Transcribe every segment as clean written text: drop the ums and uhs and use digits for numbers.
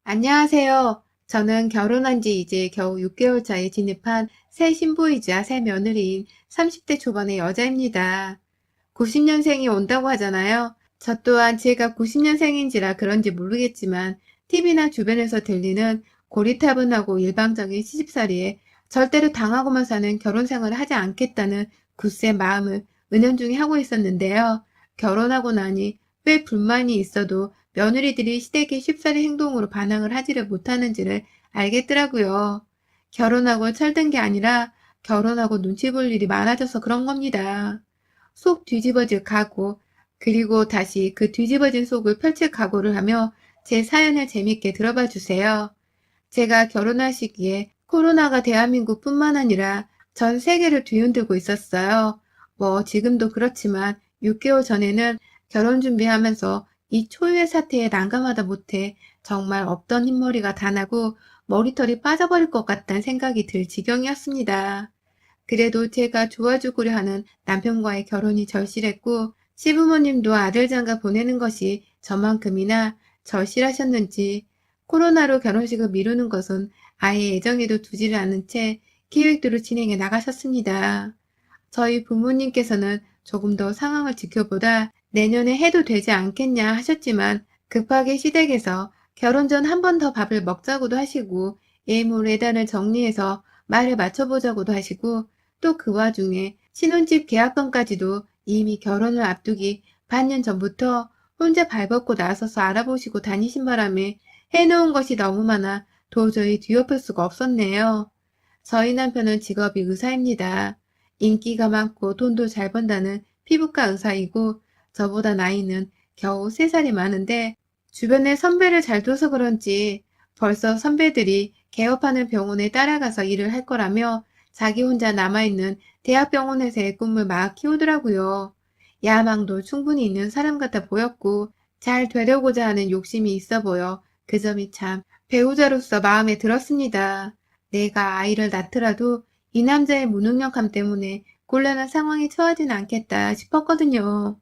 안녕하세요. 저는 결혼한 지 이제 겨우 6개월 차에 진입한 새 신부이자 새 며느리인 30대 초반의 여자입니다. 90년생이 온다고 하잖아요. 저 또한 제가 90년생인지라 그런지 모르겠지만 TV나 주변에서 들리는 고리타분하고 일방적인 시집살이에 절대로 당하고만 사는 결혼 생활을 하지 않겠다는 굳세 마음을 은연중에 하고 있었는데요. 결혼하고 나니 왜 불만이 있어도 며느리들이 시댁의 쉽사리 행동으로 반항을 하지를 못하는지를 알겠더라고요. 결혼하고 철든 게 아니라 결혼하고 눈치 볼 일이 많아져서 그런 겁니다. 속 뒤집어질 각오, 그리고 다시 그 뒤집어진 속을 펼칠 각오를 하며 제 사연을 재밌게 들어봐 주세요. 제가 결혼할 시기에 코로나가 대한민국뿐만 아니라 전 세계를 뒤흔들고 있었어요. 뭐 지금도 그렇지만 6개월 전에는 결혼 준비하면서 이 초유의 사태에 난감하다 못해 정말 없던 흰머리가 다 나고 머리털이 빠져버릴 것 같다는 생각이 들 지경이었습니다. 그래도 제가 도와주고려 하는 남편과의 결혼이 절실했고 시부모님도 아들 장가 보내는 것이 저만큼이나 절실하셨는지 코로나로 결혼식을 미루는 것은 아예 예정에도 두지를 않은 채 계획대로 진행해 나가셨습니다. 저희 부모님께서는 조금 더 상황을 지켜보다 내년에 해도 되지 않겠냐 하셨지만 급하게 시댁에서 결혼 전 한 번 더 밥을 먹자고도 하시고 예물 예단을 정리해서 말을 맞춰보자고도 하시고 또 그 와중에 신혼집 계약건까지도 이미 결혼을 앞두기 반년 전부터 혼자 발벗고 나서서 알아보시고 다니신 바람에 해놓은 것이 너무 많아 도저히 뒤엎을 수가 없었네요. 저희 남편은 직업이 의사입니다. 인기가 많고 돈도 잘 번다는 피부과 의사이고 저보다 나이는 겨우 3살이 많은데 주변에 선배를 잘 둬서 그런지 벌써 선배들이 개업하는 병원에 따라가서 일을 할 거라며 자기 혼자 남아있는 대학병원에서의 꿈을 막 키우더라고요. 야망도 충분히 있는 사람 같아 보였고 잘 되려고자 하는 욕심이 있어 보여 그 점이 참 배우자로서 마음에 들었습니다. 내가 아이를 낳더라도 이 남자의 무능력함 때문에 곤란한 상황에 처하진 않겠다 싶었거든요.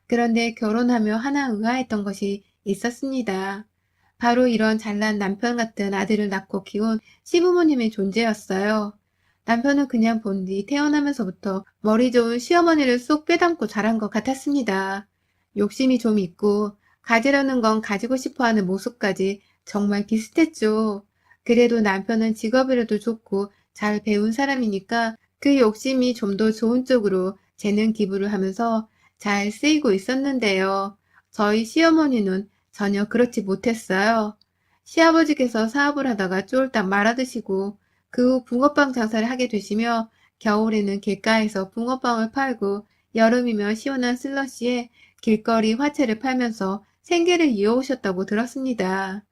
그런데 결혼하며 하나 의아했던 것이 있었습니다. 바로 이런 잘난 남편 같은 아들을 낳고 키운 시부모님의 존재였어요. 남편은 그냥 본 뒤 태어나면서부터 머리 좋은 시어머니를 쏙 빼닮고 자란 것 같았습니다. 욕심이 좀 있고 가지려는 건 가지고 싶어하는 모습까지 정말 비슷했죠. 그래도 남편은 직업이라도 좋고 잘 배운 사람이니까 그 욕심이 좀 더 좋은 쪽으로 재능 기부를 하면서 잘 쓰이고 있었는데요. 저희 시어머니는 전혀 그렇지 못했어요. 시아버지께서 사업을 하다가 쫄딱 말아드시고 그 후 붕어빵 장사를 하게 되시며 겨울에는 길가에서 붕어빵을 팔고 여름이면 시원한 슬러시에 길거리 화채를 팔면서 생계를 이어오셨다고 들었습니다.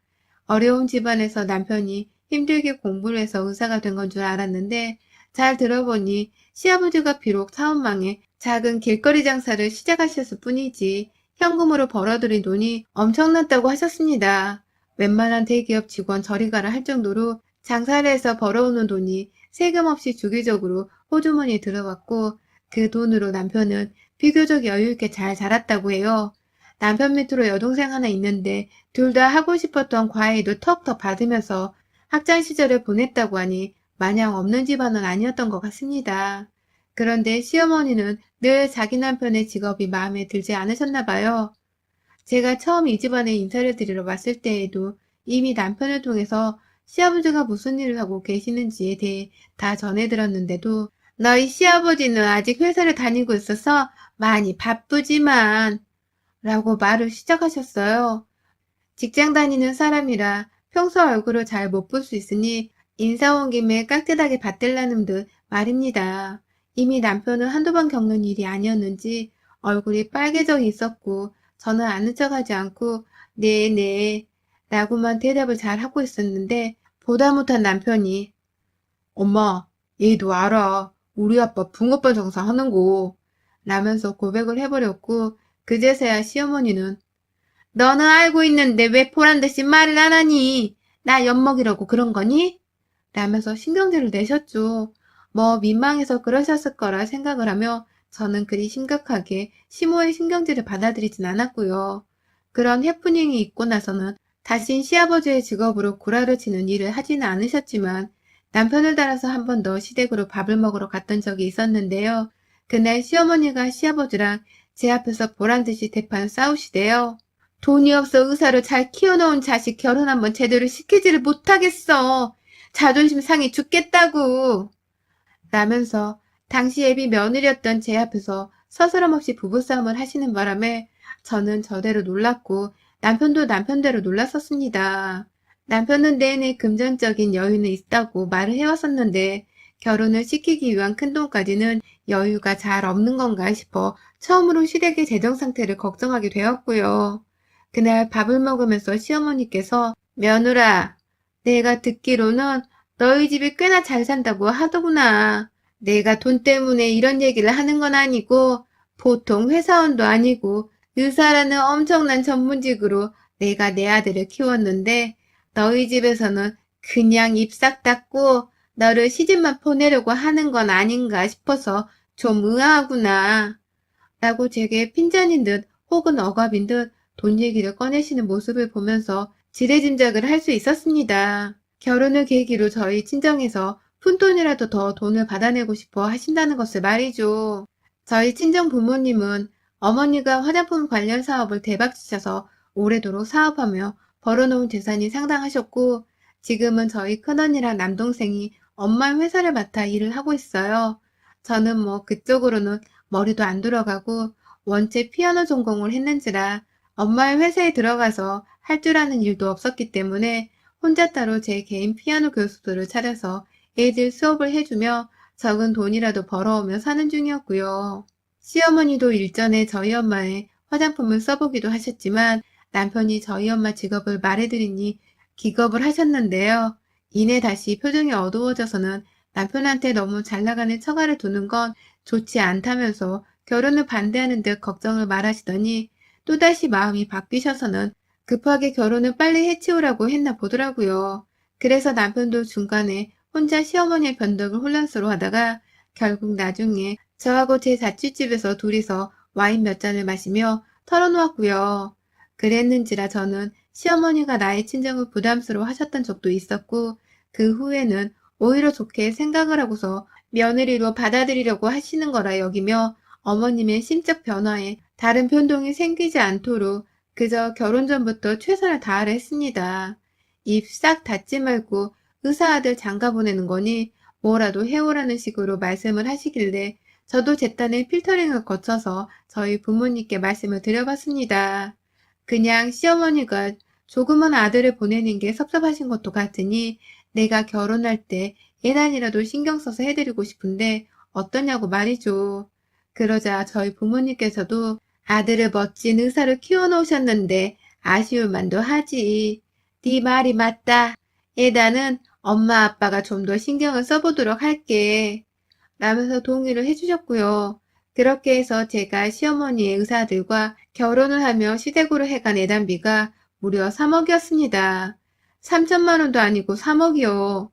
어려운 집안에서 남편이 힘들게 공부를 해서 의사가 된 건 줄 알았는데 잘 들어보니 시아버지가 비록 사업망에 작은 길거리 장사를 시작하셨을 뿐이지 현금으로 벌어들인 돈이 엄청났다고 하셨습니다. 웬만한 대기업 직원 저리 가라 할 정도로 장사를 해서 벌어오는 돈이 세금 없이 주기적으로 호주머니에 들어갔고 그 돈으로 남편은 비교적 여유있게 잘 자랐다고 해요. 남편 밑으로 여동생 하나 있는데 둘 다 하고 싶었던 과외도 턱턱 받으면서 학창 시절을 보냈다고 하니 마냥 없는 집안은 아니었던 것 같습니다. 그런데 시어머니는 늘 자기 남편의 직업이 마음에 들지 않으셨나 봐요. 제가 처음 이 집안에 인사를 드리러 왔을 때에도 이미 남편을 통해서 시아버지가 무슨 일을 하고 계시는지에 대해 다 전해들었는데도 너희 시아버지는 아직 회사를 다니고 있어서 많이 바쁘지만 라고 말을 시작하셨어요. 직장 다니는 사람이라 평소 얼굴을 잘 못 볼 수 있으니 인사 온 김에 깍듯하게 받들라는 듯 말입니다. 이미 남편은 한두 번 겪는 일이 아니었는지 얼굴이 빨개져 있었고 저는 아는 척하지 않고 네네 라고만 대답을 잘 하고 있었는데 보다 못한 남편이 엄마 얘도 알아. 우리 아빠 붕어빵 장사 하는 거 라면서 고백을 해버렸고 그제서야 시어머니는 너는 알고 있는데 왜 보란듯이 말을 안 하니? 나 엿먹이려고 그런 거니? 라면서 신경질을 내셨죠. 뭐 민망해서 그러셨을 거라 생각을 하며 저는 그리 심각하게 시모의 신경질을 받아들이진 않았고요. 그런 해프닝이 있고 나서는 다신 시아버지의 직업으로 구라를 치는 일을 하지는 않으셨지만 남편을 따라서 한 번 더 시댁으로 밥을 먹으러 갔던 적이 있었는데요. 그날 시어머니가 시아버지랑 제 앞에서 보란듯이 대판 싸우시대요. 돈이 없어 의사를 잘 키워놓은 자식 결혼 한번 제대로 시키지를 못하겠어. 자존심 상해 죽겠다고. 라면서 당시 예비 며느리였던 제 앞에서 서스럼없이 부부싸움을 하시는 바람에 저는 저대로 놀랐고 남편도 남편대로 놀랐었습니다. 남편은 내내 금전적인 여유는 있다고 말을 해왔었는데 결혼을 시키기 위한 큰돈까지는 여유가 잘 없는 건가 싶어 처음으로 시댁의 재정 상태를 걱정하게 되었고요. 그날 밥을 먹으면서 시어머니께서 며느라, 내가 듣기로는 너희 집이 꽤나 잘 산다고 하더구나. 내가 돈 때문에 이런 얘기를 하는 건 아니고 보통 회사원도 아니고 의사라는 엄청난 전문직으로 내가 내 아들을 키웠는데 너희 집에서는 그냥 입 싹 닫고 너를 시집만 보내려고 하는 건 아닌가 싶어서 좀 의아하구나. 라고 제게 핀잔인 듯 혹은 억압인 듯 돈 얘기를 꺼내시는 모습을 보면서 지레짐작을 할 수 있었습니다. 결혼을 계기로 저희 친정에서 푼돈이라도 더 돈을 받아내고 싶어 하신다는 것을 말이죠. 저희 친정 부모님은 어머니가 화장품 관련 사업을 대박치셔서 오래도록 사업하며 벌어놓은 재산이 상당하셨고 지금은 저희 큰언니랑 남동생이 엄마의 회사를 맡아 일을 하고 있어요. 저는 뭐 그쪽으로는 머리도 안 들어가고 원체 피아노 전공을 했는지라 엄마의 회사에 들어가서 할 줄 아는 일도 없었기 때문에 혼자 따로 제 개인 피아노 교수들을 차려서 애들 수업을 해주며 적은 돈이라도 벌어오며 사는 중이었고요. 시어머니도 일전에 저희 엄마의 화장품을 써보기도 하셨지만 남편이 저희 엄마 직업을 말해드리니 기겁을 하셨는데요. 이내 다시 표정이 어두워져서는 남편한테 너무 잘나가는 처가를 두는 건 좋지 않다면서 결혼을 반대하는 듯 걱정을 말하시더니 또다시 마음이 바뀌셔서는 급하게 결혼을 빨리 해치우라고 했나 보더라고요. 그래서 남편도 중간에 혼자 시어머니의 변덕을 혼란스러워하다가 결국 나중에 저하고 제 자취집에서 둘이서 와인 몇 잔을 마시며 털어놓았고요. 그랬는지라 저는 시어머니가 나의 친정을 부담스러워 하셨던 적도 있었고 그 후에는 오히려 좋게 생각을 하고서 며느리로 받아들이려고 하시는 거라 여기며 어머님의 심적 변화에 다른 변동이 생기지 않도록 그저 결혼 전부터 최선을 다하려 했습니다. 입 싹 닫지 말고 의사 아들 장가 보내는 거니 뭐라도 해오라는 식으로 말씀을 하시길래 저도 제 딴에 필터링을 거쳐서 저희 부모님께 말씀을 드려봤습니다. 그냥 시어머니가 조그만 아들을 보내는 게 섭섭하신 것도 같으니 내가 결혼할 때 예단이라도 신경 써서 해드리고 싶은데 어떠냐고 말이죠. 그러자 저희 부모님께서도 아들을 멋진 의사로 키워놓으셨는데 아쉬울 만도 하지. 네 말이 맞다. 예단은 엄마 아빠가 좀 더 신경을 써보도록 할게. 라면서 동의를 해주셨고요. 그렇게 해서 제가 시어머니의 의사들과 결혼을 하며 시댁으로 해간 예단비가 무려 3억이었습니다. 3천만 원도 아니고 3억이요.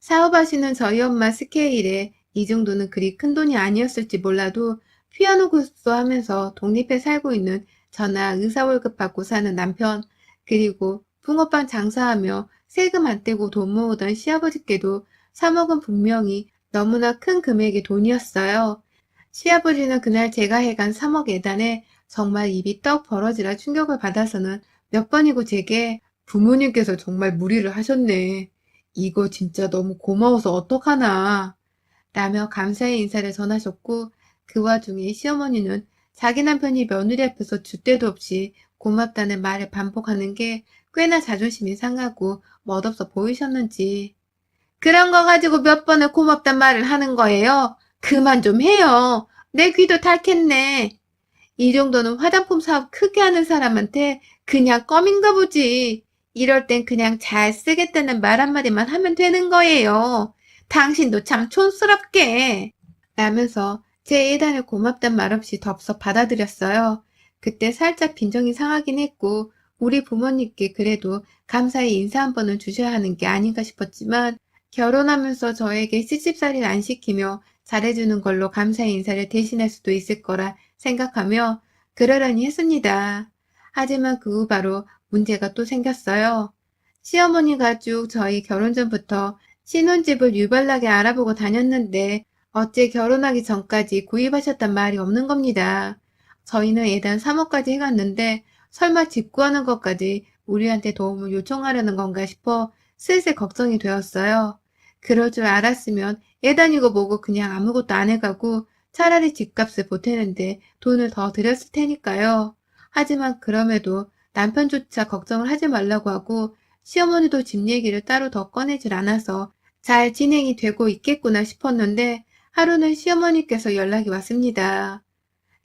사업하시는 저희 엄마 스케일에 이 정도는 그리 큰 돈이 아니었을지 몰라도 피아노 교습소 하면서 독립해 살고 있는 저나 의사 월급 받고 사는 남편, 그리고 붕어빵 장사하며 세금 안 떼고 돈 모으던 시아버지께도 3억은 분명히 너무나 큰 금액의 돈이었어요. 시아버지는 그날 제가 해간 3억 예단에 정말 입이 떡 벌어지라 충격을 받아서는 몇 번이고 제게 부모님께서 정말 무리를 하셨네. 이거 진짜 너무 고마워서 어떡하나. 라며 감사의 인사를 전하셨고 그 와중에 시어머니는 자기 남편이 며느리 앞에서 줏대도 없이 고맙다는 말을 반복하는 게 꽤나 자존심이 상하고 멋없어 보이셨는지 그런 거 가지고 몇 번을 고맙단 말을 하는 거예요. 그만 좀 해요. 내 귀도 닳겠네. 이 정도는 화장품 사업 크게 하는 사람한테 그냥 껌인가 보지. 이럴 땐 그냥 잘 쓰겠다는 말 한마디만 하면 되는 거예요. 당신도 참 촌스럽게. 라면서 제 예단을 고맙단 말 없이 덥석 받아들였어요. 그때 살짝 빈정이 상하긴 했고 우리 부모님께 그래도 감사의 인사 한 번은 주셔야 하는 게 아닌가 싶었지만 결혼하면서 저에게 시집살이를 안 시키며 잘해주는 걸로 감사의 인사를 대신할 수도 있을 거라 생각하며 그러려니 했습니다. 하지만 그 후 바로 문제가 또 생겼어요. 시어머니가 쭉 저희 결혼 전부터 신혼집을 유별나게 알아보고 다녔는데 어째 결혼하기 전까지 구입하셨단 말이 없는 겁니다. 저희는 예단 3억까지 해갔는데 설마 집 구하는 것까지 우리한테 도움을 요청하려는 건가 싶어 슬슬 걱정이 되었어요. 그럴 줄 알았으면 예단이고 뭐고 그냥 아무것도 안 해가고 차라리 집값을 보태는데 돈을 더 들였을 테니까요. 하지만 그럼에도 남편조차 걱정을 하지 말라고 하고 시어머니도 집 얘기를 따로 더 꺼내질 않아서 잘 진행이 되고 있겠구나 싶었는데 하루는 시어머니께서 연락이 왔습니다.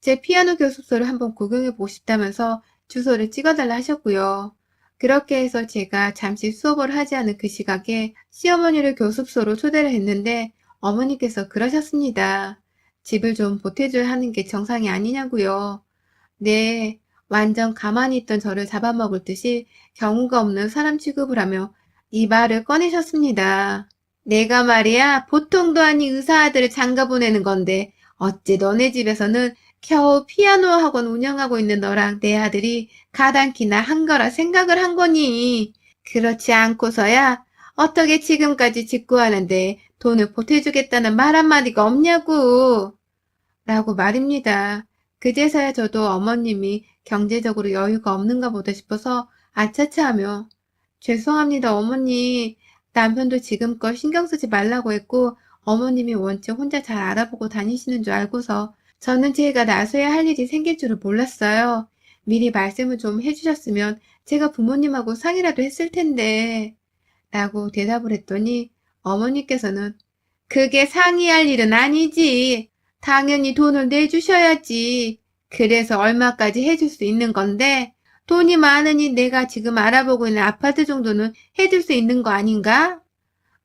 제 피아노 교습소를 한번 구경해보고 싶다면서 주소를 찍어달라 하셨고요. 그렇게 해서 제가 잠시 수업을 하지 않은 그 시각에 시어머니를 교습소로 초대를 했는데 어머니께서 그러셨습니다. 집을 좀 보태줘야 하는 게 정상이 아니냐고요. 네, 완전 가만히 있던 저를 잡아먹을 듯이 경우가 없는 사람 취급을 하며 이 말을 꺼내셨습니다. 내가 말이야 보통도 아닌 의사 아들을 장가 보내는 건데 어째 너네 집에서는 겨우 피아노 학원 운영하고 있는 너랑 내 아들이 가당키나 한 거라 생각을 한 거니. 그렇지 않고서야 어떻게 지금까지 집 구하는데 돈을 보태주겠다는 말 한마디가 없냐고. 라고 말입니다. 그제서야 저도 어머님이 경제적으로 여유가 없는가 보다 싶어서 아차차 하며 죄송합니다 어머니. 남편도 지금껏 신경 쓰지 말라고 했고 어머님이 원체 혼자 잘 알아보고 다니시는 줄 알고서 저는 제가 나서야 할 일이 생길 줄을 몰랐어요. 미리 말씀을 좀 해주셨으면 제가 부모님하고 상의라도 했을 텐데 라고 대답을 했더니 어머니께서는 그게 상의할 일은 아니지. 당연히 돈을 내주셔야지. 그래서 얼마까지 해줄 수 있는 건데 돈이 많으니 내가 지금 알아보고 있는 아파트 정도는 해줄 수 있는 거 아닌가?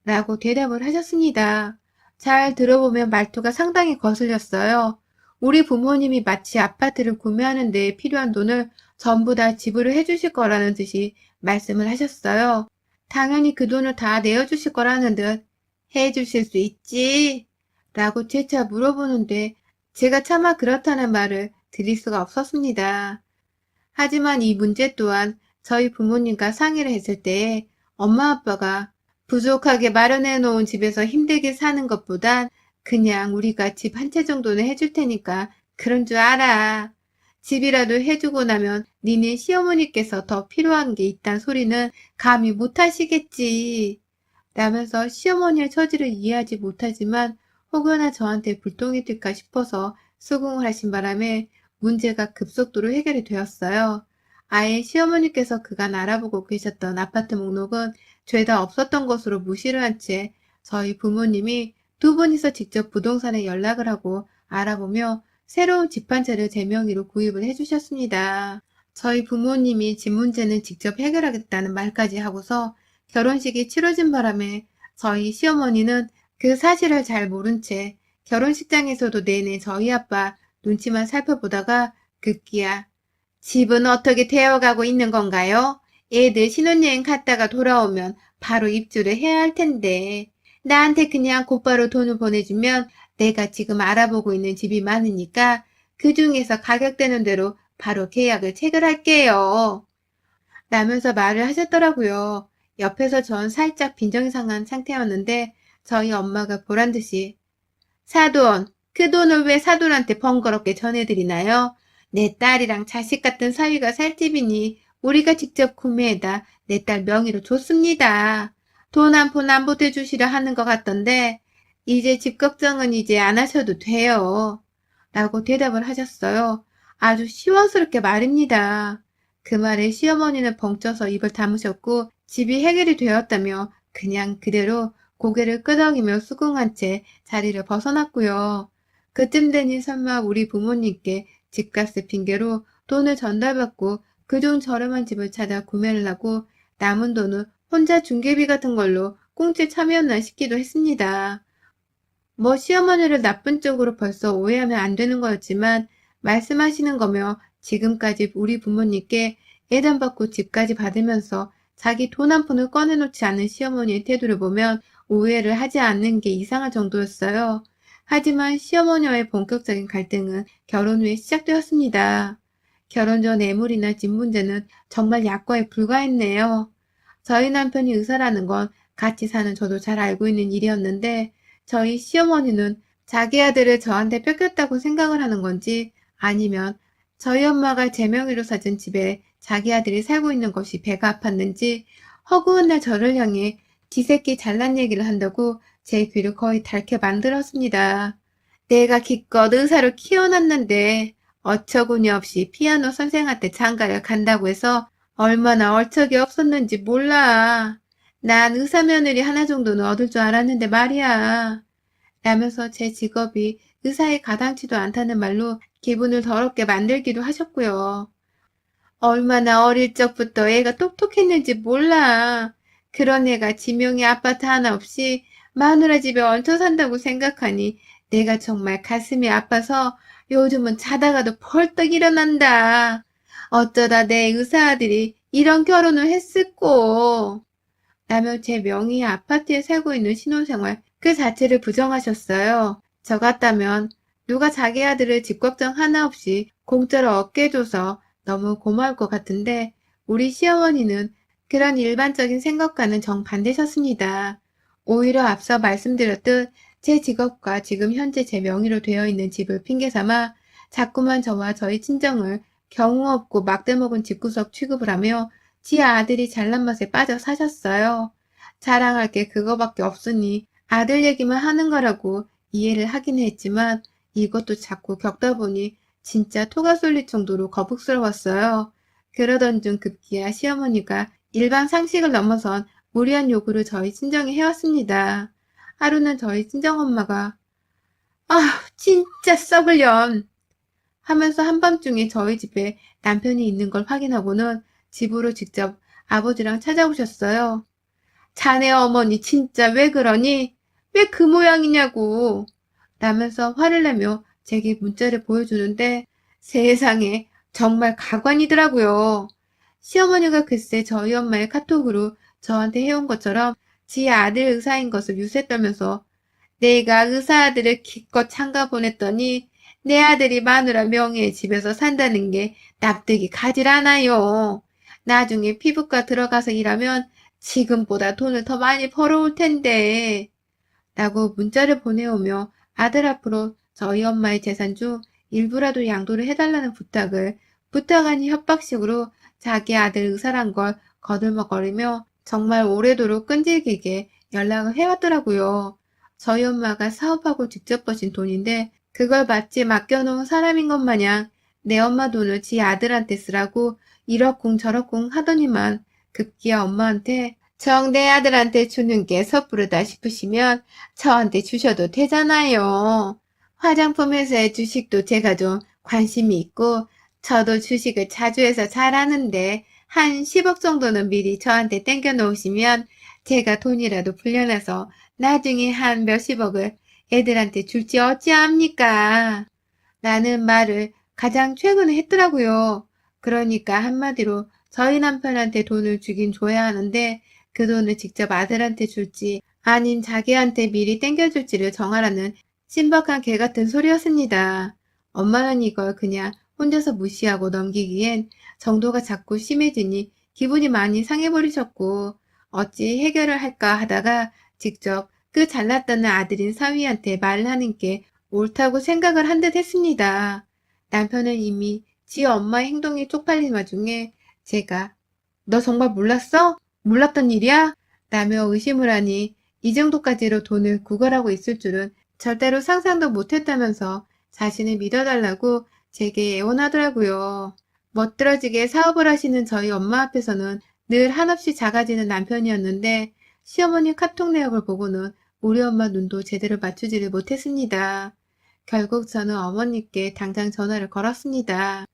라고 대답을 하셨습니다. 잘 들어보면 말투가 상당히 거슬렸어요. 우리 부모님이 마치 아파트를 구매하는 데 필요한 돈을 전부 다 지불을 해주실 거라는 듯이 말씀을 하셨어요. 당연히 그 돈을 다 내어주실 거라는 듯 해주실 수 있지? 라고 재차 물어보는데 제가 차마 그렇다는 말을 드릴 수가 없었습니다. 하지만 이 문제 또한 저희 부모님과 상의를 했을 때에 엄마 아빠가 부족하게 마련해 놓은 집에서 힘들게 사는 것보단 그냥 우리가 집 한 채 정도는 해줄 테니까 그런 줄 알아. 집이라도 해주고 나면 니네 시어머니께서 더 필요한 게 있단 소리는 감히 못하시겠지. 라면서 시어머니의 처지를 이해하지 못하지만 혹여나 저한테 불똥이 튈까 싶어서 수긍을 하신 바람에 문제가 급속도로 해결이 되었어요. 아예 시어머니께서 그간 알아보고 계셨던 아파트 목록은 죄다 없었던 것으로 무시를 한 채 저희 부모님이 두 분이서 직접 부동산에 연락을 하고 알아보며 새로운 집 한 채를 제 명의로 구입을 해주셨습니다. 저희 부모님이 집 문제는 직접 해결하겠다는 말까지 하고서 결혼식이 치러진 바람에 저희 시어머니는 그 사실을 잘 모른 채 결혼식장에서도 내내 저희 아빠 눈치만 살펴보다가 급기야 집은 어떻게 되어가고 있는 건가요? 애들 신혼여행 갔다가 돌아오면 바로 입주를 해야 할 텐데 나한테 그냥 곧바로 돈을 보내주면 내가 지금 알아보고 있는 집이 많으니까 그 중에서 가격되는 대로 바로 계약을 체결할게요. 라면서 말을 하셨더라고요. 옆에서 전 살짝 빈정이 상한 상태였는데 저희 엄마가 보란듯이 사돈, 그 돈을 왜 사돈한테 번거롭게 전해드리나요? 내 딸이랑 자식 같은 사위가 살 집이니 우리가 직접 구매해다 내 딸 명의로 줬습니다. 돈 한 푼 안 보태주시려 하는 것 같던데 이제 집 걱정은 이제 안 하셔도 돼요. 라고 대답을 하셨어요. 아주 시원스럽게 말입니다. 그 말에 시어머니는 벙쪄서 입을 다무셨고 집이 해결이 되었다며 그냥 그대로 고개를 끄덕이며 수긍한 채 자리를 벗어났고요. 그쯤 되니 설마 우리 부모님께 집값을 핑계로 돈을 전달받고 그중 저렴한 집을 찾아 구매를 하고 남은 돈은 혼자 중개비 같은 걸로 꽁치 참여했나 싶기도 했습니다. 뭐 시어머니를 나쁜 쪽으로 벌써 오해하면 안 되는 거였지만 말씀하시는 거며 지금까지 우리 부모님께 예단받고 집까지 받으면서 자기 돈 한 푼을 꺼내놓지 않은 시어머니의 태도를 보면 오해를 하지 않는 게 이상할 정도였어요. 하지만 시어머니와의 본격적인 갈등은 결혼 후에 시작되었습니다. 결혼 전 애물이나 집 문제는 정말 약과에 불과했네요. 저희 남편이 의사라는 건 같이 사는 저도 잘 알고 있는 일이었는데 저희 시어머니는 자기 아들을 저한테 뺏겼다고 생각을 하는 건지 아니면 저희 엄마가 제 명의로 사준 집에 자기 아들이 살고 있는 것이 배가 아팠는지 허구한 날 저를 향해 지새끼 잘난 얘기를 한다고 제 귀를 거의 닳게 만들었습니다. 내가 기껏 의사로 키워놨는데 어처구니 없이 피아노 선생한테 장가를 간다고 해서 얼마나 얼척이 없었는지 몰라. 난 의사 며느리 하나 정도는 얻을 줄 알았는데 말이야. 라면서 제 직업이 의사에 가당치도 않다는 말로 기분을 더럽게 만들기도 하셨고요. 얼마나 어릴 적부터 애가 똑똑했는지 몰라. 그런 애가 지명이 아파트 하나 없이 마누라 집에 얹혀 산다고 생각하니 내가 정말 가슴이 아파서 요즘은 자다가도 벌떡 일어난다. 어쩌다 내 의사 아들이 이런 결혼을 했을꼬. 라며 제 명의의 아파트에 살고 있는 신혼생활 그 자체를 부정하셨어요. 저 같다면 누가 자기 아들을 집 걱정 하나 없이 공짜로 얻게 해줘서 너무 고마울 것 같은데 우리 시어머니는 그런 일반적인 생각과는 정반대셨습니다. 오히려 앞서 말씀드렸듯 제 직업과 지금 현재 제 명의로 되어 있는 집을 핑계삼아 자꾸만 저와 저희 친정을 경우 없고 막대먹은 집구석 취급을 하며 지 아들이 잘난 맛에 빠져 사셨어요. 자랑할 게 그거밖에 없으니 아들 얘기만 하는 거라고 이해를 하긴 했지만 이것도 자꾸 겪다 보니 진짜 토가 쏠릴 정도로 거북스러웠어요. 그러던 중 급기야 시어머니가 일반 상식을 넘어선 무리한 요구를 저희 친정에 해왔습니다. 하루는 저희 친정엄마가 아 진짜 썩을년 하면서 한밤중에 저희 집에 남편이 있는 걸 확인하고는 집으로 직접 아버지랑 찾아오셨어요. 자네 어머니 진짜 왜 그러니? 왜 그 모양이냐고. 라면서 화를 내며 제게 문자를 보여주는데 세상에 정말 가관이더라고요. 시어머니가 글쎄 저희 엄마의 카톡으로 저한테 해온 것처럼 지 아들 의사인 것을 유세 떨면서 내가 의사 아들을 기껏 장가 보냈더니 내 아들이 마누라 명의의 집에서 산다는 게 납득이 가질 않아요. 나중에 피부과 들어가서 일하면 지금보다 돈을 더 많이 벌어올 텐데. 라고 문자를 보내오며 아들 앞으로 저희 엄마의 재산 중 일부라도 양도를 해달라는 부탁을 부탁 아닌 협박식으로 자기 아들 의사란 걸 거들먹거리며 정말 오래도록 끈질기게 연락을 해왔더라고요. 저희 엄마가 사업하고 직접 버신 돈인데 그걸 마치 맡겨놓은 사람인 것 마냥 내 엄마 돈을 지 아들한테 쓰라고 이러쿵 저러쿵 하더니만 급기야 엄마한테 정 내 아들한테 주는 게 섣부르다 싶으시면 저한테 주셔도 되잖아요. 화장품 회사의 주식도 제가 좀 관심이 있고 저도 주식을 자주 해서 잘 아는데 한 10억 정도는 미리 저한테 땡겨 놓으시면 제가 돈이라도 불려놔서 나중에 한 몇십억을 애들한테 줄지 어찌합니까? 라는 말을 가장 최근에 했더라고요. 그러니까 한마디로 저희 남편한테 돈을 주긴 줘야 하는데 그 돈을 직접 아들한테 줄지 아닌 자기한테 미리 땡겨줄지를 정하라는 신박한 개 같은 소리였습니다. 엄마는 이걸 그냥 혼자서 무시하고 넘기기엔 정도가 자꾸 심해지니 기분이 많이 상해버리셨고 어찌 해결을 할까 하다가 직접 그 잘났다는 아들인 사위한테 말을 하는 게 옳다고 생각을 한 듯 했습니다. 남편은 이미 지 엄마의 행동에 쪽팔린 와중에 제가 너 정말 몰랐어? 몰랐던 일이야? 라며 의심을 하니 이 정도까지로 돈을 구걸하고 있을 줄은 절대로 상상도 못했다면서 자신을 믿어달라고 제게 애원하더라고요. 멋들어지게 사업을 하시는 저희 엄마 앞에서는 늘 한없이 작아지는 남편이었는데 시어머니 카톡 내역을 보고는 우리 엄마 눈도 제대로 맞추지를 못했습니다. 결국 저는 어머니께 당장 전화를 걸었습니다.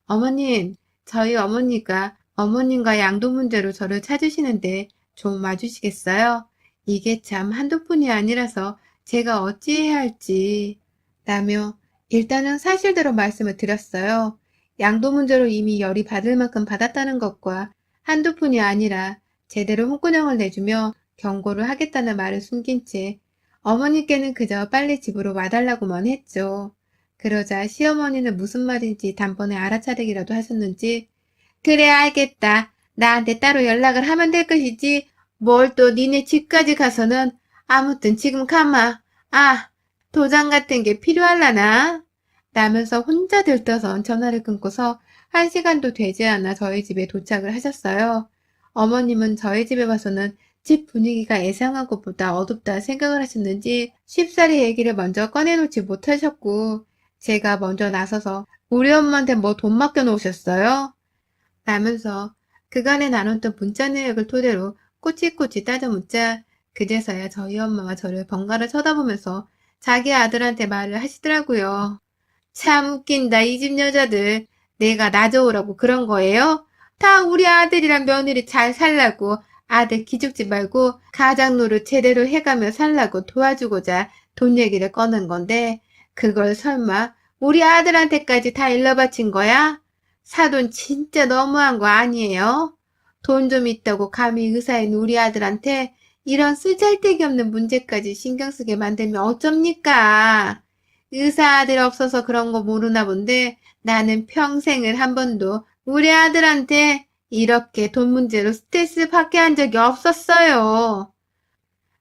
어머님, 저희 어머니가 어머님과 양도 문제로 저를 찾으시는데 좀 와주시겠어요? 이게 참 한두 푼이 아니라서 제가 어찌해야 할지. 라며 일단은 사실대로 말씀을 드렸어요. 양도 문제로 이미 열이 받을 만큼 받았다는 것과 한두 푼이 아니라 제대로 홍군형을 내주며 경고를 하겠다는 말을 숨긴 채 어머니께는 그저 빨리 집으로 와달라고만 했죠. 그러자 시어머니는 무슨 말인지 단번에 알아차리기라도 하셨는지 그래 알겠다. 나한테 따로 연락을 하면 될 것이지. 뭘 또 니네 집까지 가서는 아무튼 지금 가마. 아, 도장 같은 게 필요할라나? 라면서 혼자 들떠선 전화를 끊고서 1시간도 되지 않아 저희 집에 도착을 하셨어요. 어머님은 저희 집에 와서는 집 분위기가 예상한 것보다 어둡다 생각을 하셨는지 쉽사리 얘기를 먼저 꺼내놓지 못하셨고 제가 먼저 나서서 우리 엄마한테 뭐 돈 맡겨놓으셨어요? 라면서 그간에 나눴던 문자 내역을 토대로 꼬치꼬치 따져 묻자 그제서야 저희 엄마가 저를 번갈아 쳐다보면서 자기 아들한테 말을 하시더라고요. 참 웃긴다 이 집 여자들. 내가 나 좋으라고 그런 거예요? 다 우리 아들이랑 며느리 잘 살라고 아들 기죽지 말고 가장 노릇 제대로 해가며 살라고 도와주고자 돈 얘기를 꺼낸 건데 그걸 설마 우리 아들한테까지 다 일러바친 거야? 사돈 진짜 너무한 거 아니에요? 돈 좀 있다고 감히 의사인 우리 아들한테 이런 쓰잘데기 없는 문제까지 신경 쓰게 만들면 어쩝니까? 의사 아들 없어서 그런 거 모르나 본데 나는 평생을 한 번도 우리 아들한테 이렇게 돈 문제로 스트레스 받게 한 적이 없었어요.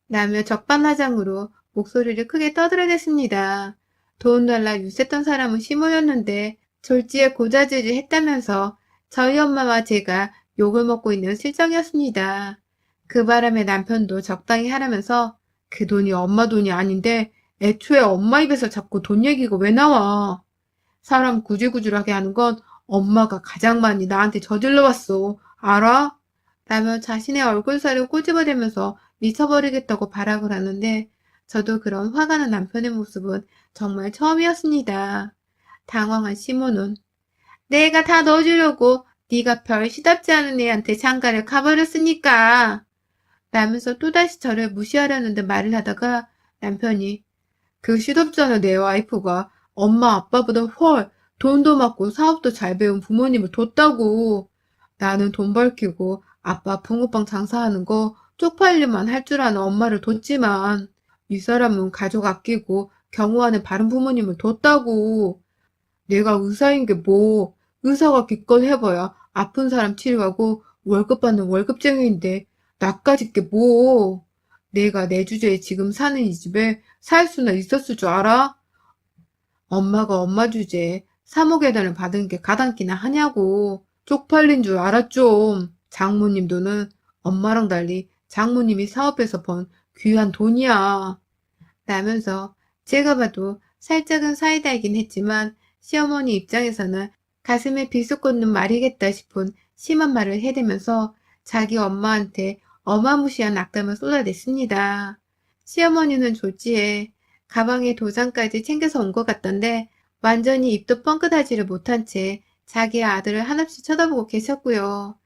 라며 적반하장으로 목소리를 크게 떠들어댔습니다. 돈 달라 유세했던 사람은 시모였는데 졸지에 고자질을 했다면서 저희 엄마와 제가 욕을 먹고 있는 실정이었습니다. 그 바람에 남편도 적당히 하라면서 그 돈이 엄마 돈이 아닌데 애초에 엄마 입에서 자꾸 돈 얘기가 왜 나와? 사람 구질구질하게 하는 건 엄마가 가장 많이 나한테 저질러 왔어. 알아? 라며 자신의 얼굴살을 꼬집어대면서 미쳐버리겠다고 발악을 하는데 저도 그런 화가 난 남편의 모습은 정말 처음이었습니다. 당황한 시모는 내가 다 넣어주려고 네가 별 시답지 않은 애한테 장가를 가버렸으니까 라면서 또다시 저를 무시하려는 듯 말을 하다가 남편이 그 시덥잖아 내 와이프가 엄마 아빠보다 훨 돈도 많고 사업도 잘 배운 부모님을 뒀다고. 나는 돈 벌기고 아빠 붕어빵 장사하는 거 쪽팔리만 할 줄 아는 엄마를 뒀지만 이 사람은 가족 아끼고 경호하는 바른 부모님을 뒀다고. 내가 의사인 게 뭐, 의사가 기껏 해봐야 아픈 사람 치료하고 월급 받는 월급쟁이인데 나까짓 게 뭐. 내가 내 주제에 지금 사는 이 집에 살 수나 있었을 줄 알아? 엄마가 엄마 주제에 3억 계단을 받은 게 가당키나 하냐고. 쪽팔린 줄 알아 좀. 장모님 돈은 엄마랑 달리 장모님이 사업해서 번 귀한 돈이야. 라면서 제가 봐도 살짝은 사이다이긴 했지만 시어머니 입장에서는 가슴에 비수 꽂는 말이겠다 싶은 심한 말을 해대면서 자기 엄마한테 어마무시한 악담을 쏟아냈습니다. 시어머니는 졸지에 가방에 도장까지 챙겨서 온 것 같던데 완전히 입도 뻥끗하지를 못한 채 자기 아들을 한없이 쳐다보고 계셨고요.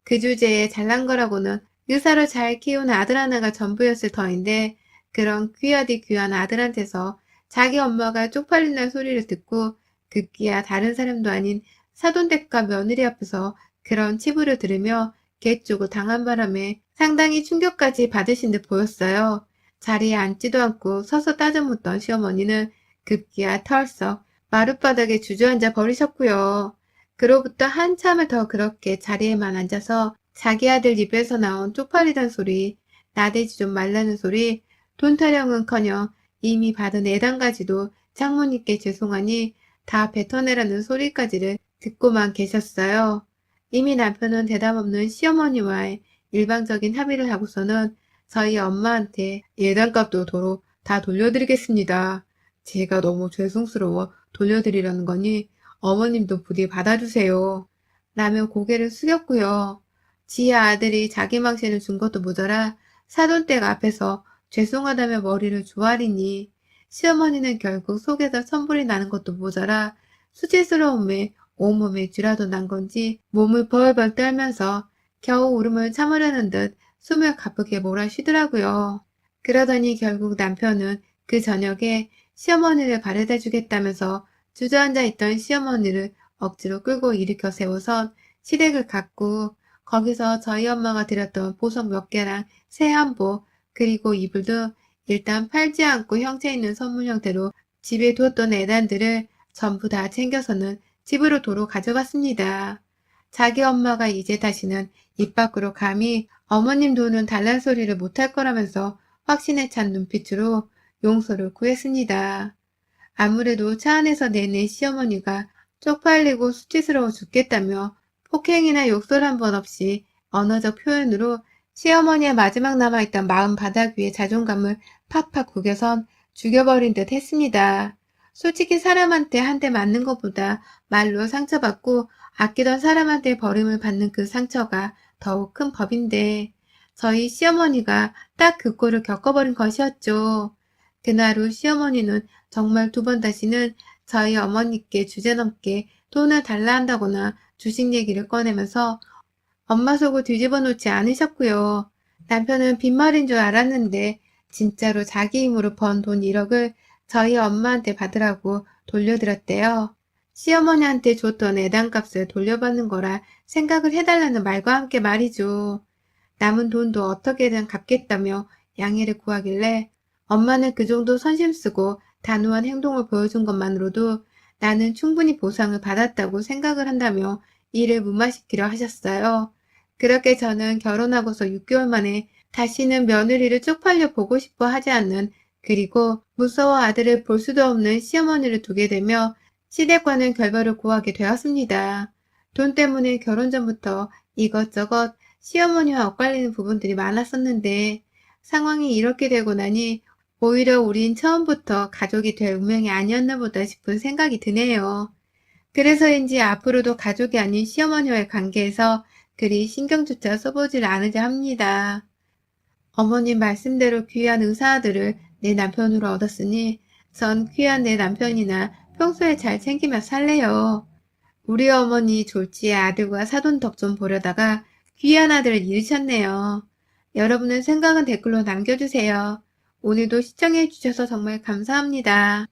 그 주제에 잘난 거라고는 의사로 잘 키우는 아들 하나가 전부였을 터인데 그런 귀하디 귀한 아들한테서 자기 엄마가 쪽팔린다는 소리를 듣고 급기야 다른 사람도 아닌 사돈댁과 며느리 앞에서 그런 치부를 들으며 개쪽을 당한 바람에 상당히 충격까지 받으신 듯 보였어요. 자리에 앉지도 않고 서서 따져 묻던 시어머니는 급기야 털썩 마룻바닥에 주저앉아 버리셨고요. 그로부터 한참을 더 그렇게 자리에만 앉아서 자기 아들 입에서 나온 쪽팔리던 소리, 나대지 좀 말라는 소리, 돈 타령은커녕 이미 받은 애단가지도 장모님께 죄송하니 다 뱉어내라는 소리까지를 듣고만 계셨어요. 이미 남편은 대답 없는 시어머니와의 일방적인 합의를 하고서는 저희 엄마한테 예단값도 도로 다 돌려드리겠습니다. 제가 너무 죄송스러워 돌려드리려는 거니 어머님도 부디 받아주세요. 라며 고개를 숙였고요. 지희 아들이 자기 망신을 준 것도 모자라 사돈댁 앞에서 죄송하다며 머리를 조아리니 시어머니는 결국 속에서 천불이 나는 것도 모자라 수치스러움에 온몸에 쥐라도 난 건지 몸을 벌벌 떨면서 겨우 울음을 참으려는 듯 숨을 가쁘게 몰아쉬더라고요. 그러더니 결국 남편은 그 저녁에 시어머니를 바래다 주겠다면서 주저앉아 있던 시어머니를 억지로 끌고 일으켜 세워서 시댁을 갔고 거기서 저희 엄마가 드렸던 보석 몇 개랑 새 한복 그리고 이불도 일단 팔지 않고 형체 있는 선물 형태로 집에 두었던 애단들을 전부 다 챙겨서는 집으로 도로 가져갔습니다. 자기 엄마가 이제 다시는 입 밖으로 감히 어머님 돈은 달란 소리를 못할 거라면서 확신에 찬 눈빛으로 용서를 구했습니다. 아무래도 차 안에서 내내 시어머니가 쪽팔리고 수치스러워 죽겠다며 폭행이나 욕설 한 번 없이 언어적 표현으로 시어머니의 마지막 남아있던 마음 바닥 위에 자존감을 팍팍 구겨선 죽여버린 듯 했습니다. 솔직히 사람한테 한 대 맞는 것보다 말로 상처받고 아끼던 사람한테 버림을 받는 그 상처가 더욱 큰 법인데 저희 시어머니가 딱 그 꼴을 겪어버린 것이었죠. 그날 후 시어머니는 정말 두 번 다시는 저희 어머니께 주제넘게 돈을 달라 한다거나 주식 얘기를 꺼내면서 엄마 속을 뒤집어 놓지 않으셨고요. 남편은 빈말인 줄 알았는데 진짜로 자기 힘으로 번 돈 1억을 저희 엄마한테 받으라고 돌려드렸대요. 시어머니한테 줬던 애당값을 돌려받는 거라 생각을 해달라는 말과 함께 말이죠. 남은 돈도 어떻게든 갚겠다며 양해를 구하길래 엄마는 그 정도 선심 쓰고 단호한 행동을 보여준 것만으로도 나는 충분히 보상을 받았다고 생각을 한다며 이를 무마시키려 하셨어요. 그렇게 저는 결혼하고서 6개월 만에 다시는 며느리를 쪽팔려 보고 싶어 하지 않는 그리고 무서워 아들을 볼 수도 없는 시어머니를 두게 되며 시댁과는 결별을 고하게 되었습니다. 돈 때문에 결혼 전부터 이것저것 시어머니와 엇갈리는 부분들이 많았었는데 상황이 이렇게 되고 나니 오히려 우린 처음부터 가족이 될 운명이 아니었나 보다 싶은 생각이 드네요. 그래서인지 앞으로도 가족이 아닌 시어머니와의 관계에서 그리 신경조차 써보질 않으려 합니다. 어머님 말씀대로 귀한 의사아들을 내 남편으로 얻었으니 전 귀한 내 남편이나 평소에 잘 챙기며 살래요. 우리 어머니 졸지에 아들과 사돈 덕 좀 보려다가 귀한 아들을 잃으셨네요. 여러분의 생각은 댓글로 남겨주세요. 오늘도 시청해주셔서 정말 감사합니다.